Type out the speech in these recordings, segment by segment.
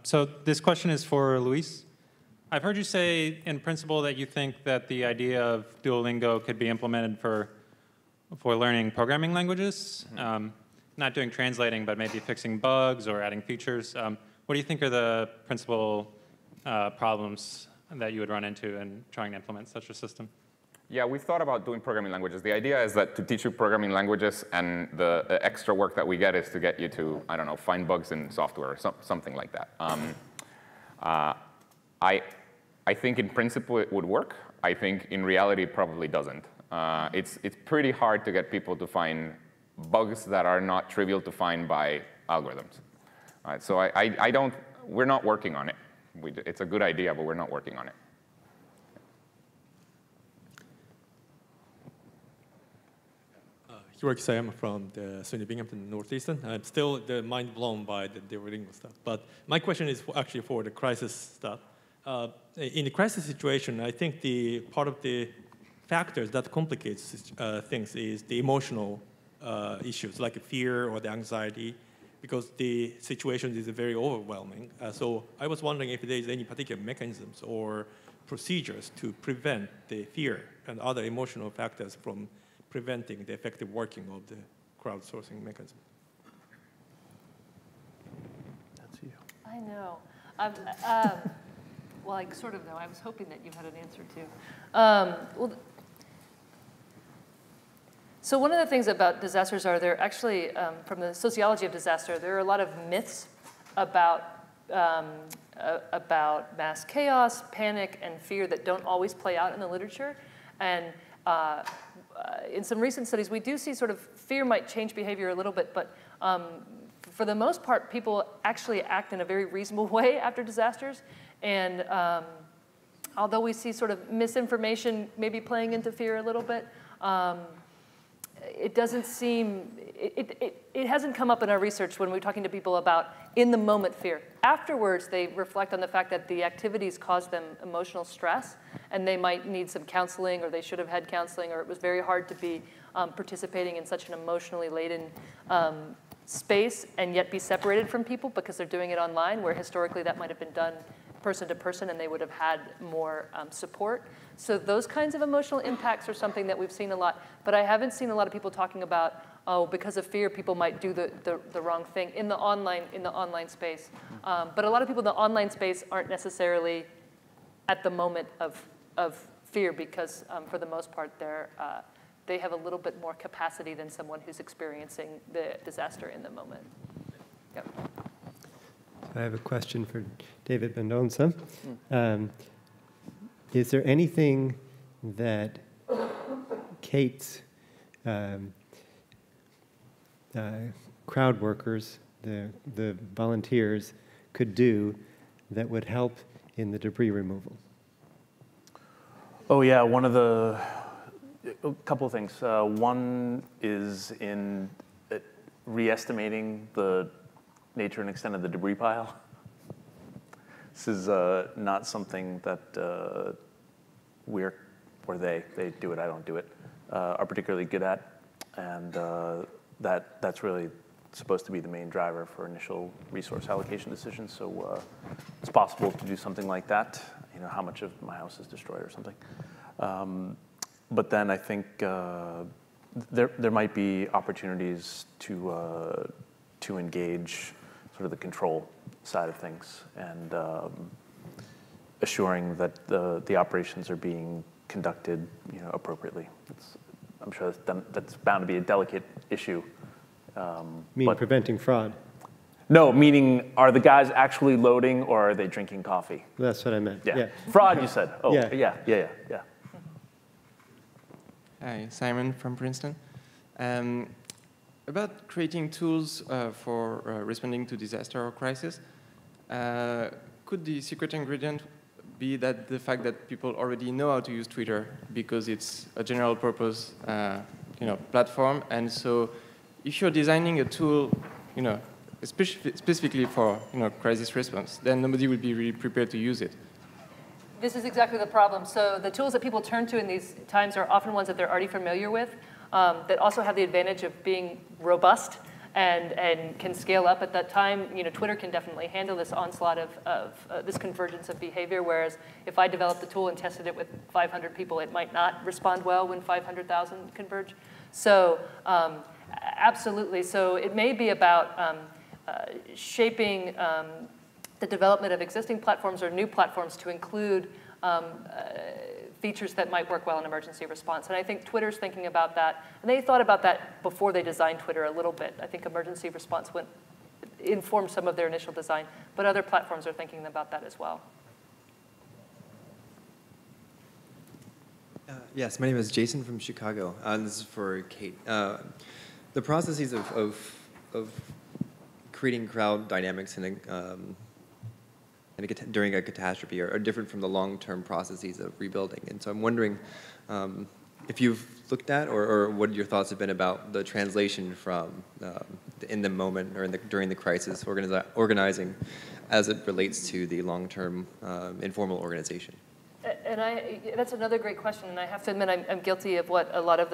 So this question is for Luis. I've heard you say in principle that you think that the idea of Duolingo could be implemented for learning programming languages, not doing translating, but maybe fixing bugs or adding features. What do you think are the principal problems that you would run into in trying to implement such a system? Yeah, we've thought about doing programming languages. The idea is that to teach you programming languages, and the extra work that we get is to get you to, I don't know, find bugs in software or something like that. I think in principle it would work. I think in reality it probably doesn't. It's pretty hard to get people to find bugs that are not trivial to find by algorithms. So we're not working on it. It's a good idea, but we're not working on it. Hiroki Sayama from the SUNY Binghamton Northeastern. I'm still mind blown by the Duolingo stuff. But my question is actually for the crisis stuff. In the crisis situation, I think part of the factors that complicates things is the emotional issues, like fear or the anxiety, because the situation is very overwhelming. So I was wondering if there is any particular mechanisms or procedures to prevent the fear and other emotional factors from preventing the effective working of the crowdsourcing mechanism. That's you. I know. Well, I sort of know. I was hoping that you had an answer too. So one of the things about disasters are there actually, from the sociology of disaster, there are a lot of myths about mass chaos, panic, and fear that don't always play out in the literature. And in some recent studies, we do see sort of fear might change behavior a little bit, but for the most part, people actually act in a very reasonable way after disasters. And although we see sort of misinformation maybe playing into fear a little bit, it doesn't seem, it hasn't come up in our research when we're talking to people about in the moment fear. Afterwards, they reflect on the fact that the activities cause them emotional stress, and they might need some counseling, or they should have had counseling, or it was very hard to be participating in such an emotionally laden space and yet be separated from people because they're doing it online, where historically that might have been done person to person and they would have had more support. So those kinds of emotional impacts are something that we've seen a lot, but I haven't seen a lot of people talking about, oh, because of fear, people might do the wrong thing in the online space. But a lot of people in the online space aren't necessarily at the moment of fear because for the most part, they have a little bit more capacity than someone who's experiencing the disaster in the moment. Yep. I have a question for David Mendonça. Is there anything that Kate's crowd workers, the volunteers, could do that would help in the debris removal? Oh yeah, a couple of things. One is in re-estimating the nature and extent of the debris pile. This is not something that they do it, I don't do it, are particularly good at. And that's really supposed to be the main driver for initial resource allocation decisions. So it's possible to do something like that, how much of my house is destroyed or something. But then I think there might be opportunities to engage sort of the control side of things and assuring that the operations are being conducted appropriately. I'm sure that's bound to be a delicate issue. Meaning preventing fraud? No, meaning are the guys actually loading or are they drinking coffee? That's what I meant. Yeah. Fraud, you said. Oh, yeah. Hi, Simon from Princeton. About creating tools for responding to disaster or crisis, could the secret ingredient be that the fact that people already know how to use Twitter because it's a general purpose platform, and so if you're designing a tool specifically for crisis response, then nobody will be really prepared to use it. This is exactly the problem. So the tools that people turn to in these times are often ones that they're already familiar with, that also have the advantage of being robust and can scale up at that time. Twitter can definitely handle this onslaught of this convergence of behavior, whereas if I developed the tool and tested it with 500 people, it might not respond well when 500,000 converge. So absolutely. So it may be about shaping the development of existing platforms or new platforms to include features that might work well in emergency response. And I think Twitter's thinking about that. And they thought about that before they designed Twitter a little bit. I think emergency response informed some of their initial design. But other platforms are thinking about that as well. Yes, my name is Jason from Chicago. This is for Kate. The processes of creating crowd dynamics during a catastrophe are different from the long-term processes of rebuilding. And so I'm wondering if you've looked at or what your thoughts have been about the translation from in the moment or during the crisis organizing as it relates to the long-term informal organization. And that's another great question, and I have to admit I'm guilty of what a lot of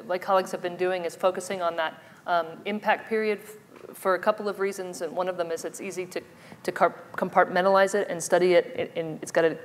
my colleagues have been doing is focusing on that impact period for a couple of reasons, and one of them is it's easy to compartmentalize it and study it, and it's got an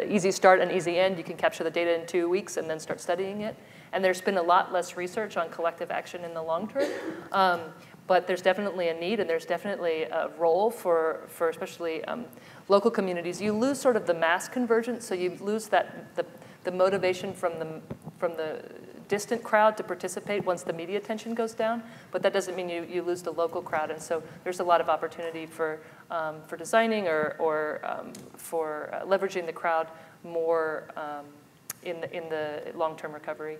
easy start and easy end. You can capture the data in 2 weeks and then start studying it. And there's been a lot less research on collective action in the long term, but there's definitely a need, and there's definitely a role for especially local communities. You lose sort of the mass convergence, so you lose the motivation from the distant crowd to participate once the media attention goes down, but that doesn't mean you lose the local crowd. And so there's a lot of opportunity for designing or for leveraging the crowd more in the long-term recovery.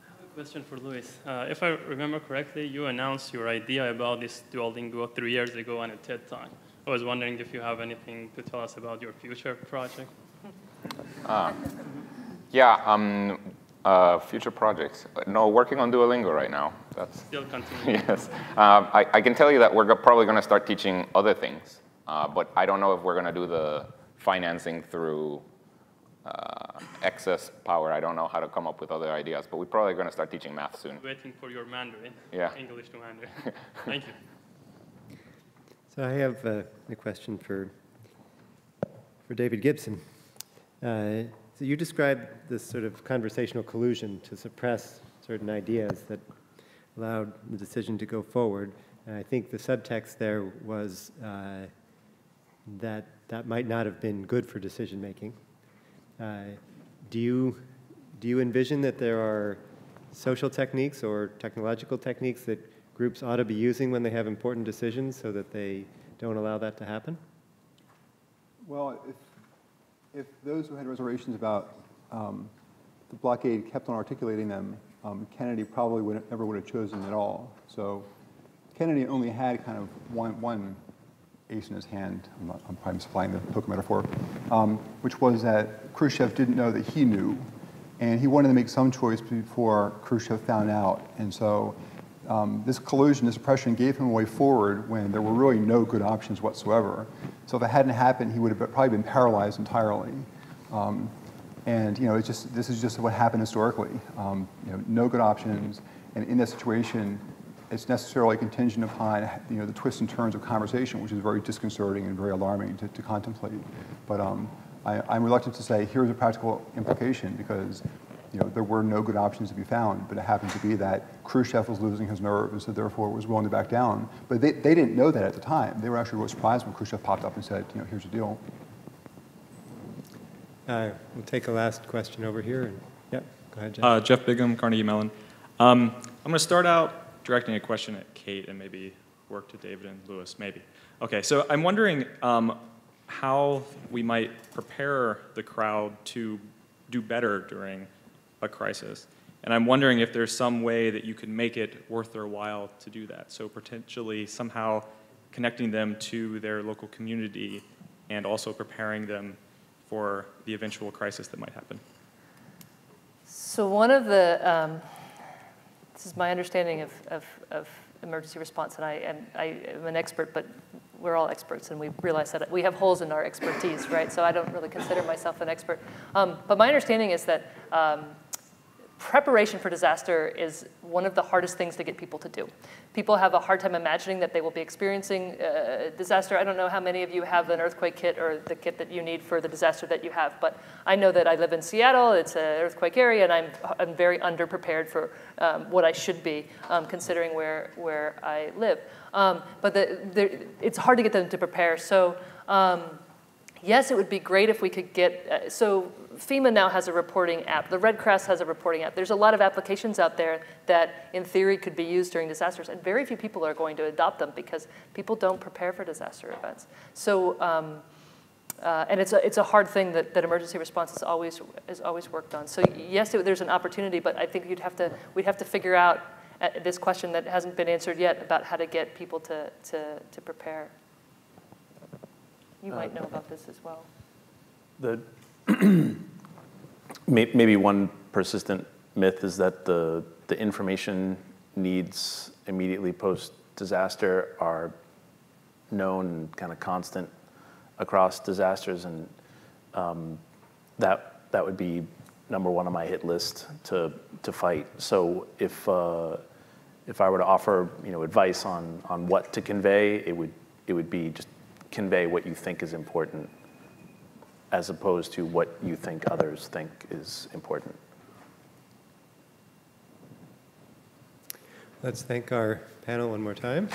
I have a question for Luis. If I remember correctly, you announced your idea about this Duolingo 3 years ago on a TED Talk. I was wondering if you have anything to tell us about your future project. Yeah, future projects. No, working on Duolingo right now. That's still continuing. Yes. I can tell you that we're probably going to start teaching other things, but I don't know if we're going to do the financing through excess power. I don't know how to come up with other ideas, but we're probably going to start teaching math soon. Waiting for your Mandarin. Yeah. English to Mandarin. Thank you. So I have a question for David Gibson. So you described this sort of conversational collusion to suppress certain ideas that allowed the decision to go forward. And I think the subtext there was that might not have been good for decision making. Do you envision that there are social techniques or technological techniques that groups ought to be using when they have important decisions so that they don't allow that to happen? Well, if those who had reservations about the blockade kept on articulating them, Kennedy probably never would have chosen at all. So Kennedy only had kind of one ace in his hand. I'm probably supplying the poker metaphor, which was that Khrushchev didn't know that he knew, and he wanted to make some choice before Khrushchev found out. And so this collusion, this oppression gave him a way forward when there were really no good options whatsoever. So if it hadn't happened, he would have probably been paralyzed entirely. And this is just what happened historically. No good options, and in that situation, it's necessarily contingent upon the twists and turns of conversation, which is very disconcerting and very alarming to contemplate. But I'm reluctant to say here's a practical implication because there were no good options to be found, but it happened to be that Khrushchev was losing his nerve and so therefore was willing to back down. But they didn't know that at the time. They were actually really surprised when Khrushchev popped up and said, here's the deal. We'll take a last question over here. And, yeah, go ahead, Jeff. Jeff Bigham, Carnegie Mellon. I'm going to start out directing a question at Kate and maybe work to David and Louis, maybe. Okay, so I'm wondering how we might prepare the crowd to do better during a crisis. And I'm wondering if there's some way that you could make it worth their while to do that. So potentially somehow connecting them to their local community and also preparing them for the eventual crisis that might happen. So one of the, this is my understanding of emergency response, and I am an expert, but we're all experts, and we realize that we have holes in our expertise, right? So I don't really consider myself an expert. But my understanding is that preparation for disaster is one of the hardest things to get people to do. People have a hard time imagining that they will be experiencing disaster. I don't know how many of you have an earthquake kit or the kit that you need for the disaster that you have, but I know that I live in Seattle, it's an earthquake area, and I'm very underprepared for what I should be, considering where I live. But it's hard to get them to prepare. So yes, it would be great if we could get, so FEMA now has a reporting app. The Red Cross has a reporting app. There's a lot of applications out there that, in theory, could be used during disasters, and very few people are going to adopt them because people don't prepare for disaster events. So, and it's a hard thing that emergency response is always worked on. So yes, there's an opportunity, but I think we'd have to figure out this question that hasn't been answered yet about how to get people to prepare. You might know about this as well. Maybe one persistent myth is that the information needs immediately post-disaster are known and kind of constant across disasters, and that would be number one on my hit list to fight. So if I were to offer advice on what to convey, it would be just convey what you think is important, as opposed to what you think others think is important. Let's thank our panel one more time.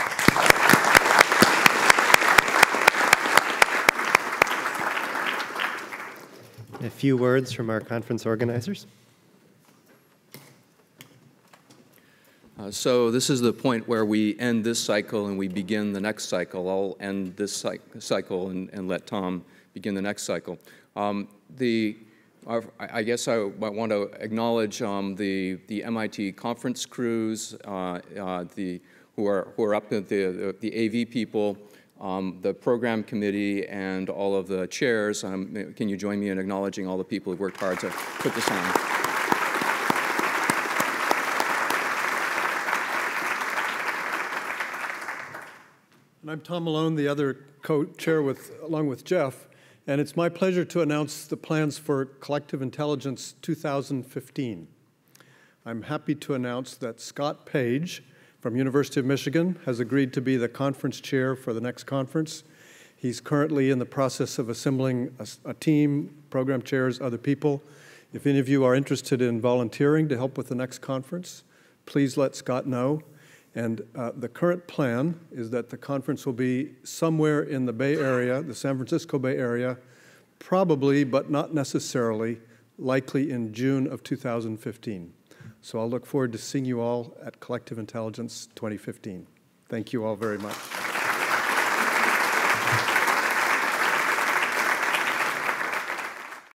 A few words from our conference organizers. So this is the point where we end this cycle and we begin the next cycle. I'll end this cycle and let Tom begin the next cycle. I guess I want to acknowledge the MIT conference crews, who are up at the AV people, the program committee, and all of the chairs. Can you join me in acknowledging all the people who've worked hard to put this on? And I'm Tom Malone, the other co-chair along with Jeff, and it's my pleasure to announce the plans for Collective Intelligence 2015. I'm happy to announce that Scott Page from University of Michigan has agreed to be the conference chair for the next conference. He's currently in the process of assembling a team, program chairs, other people. If any of you are interested in volunteering to help with the next conference, please let Scott know. And the current plan is that the conference will be somewhere in the Bay Area, the San Francisco Bay Area, probably, but not necessarily, likely in June of 2015. So I'll look forward to seeing you all at Collective Intelligence 2015. Thank you all very much.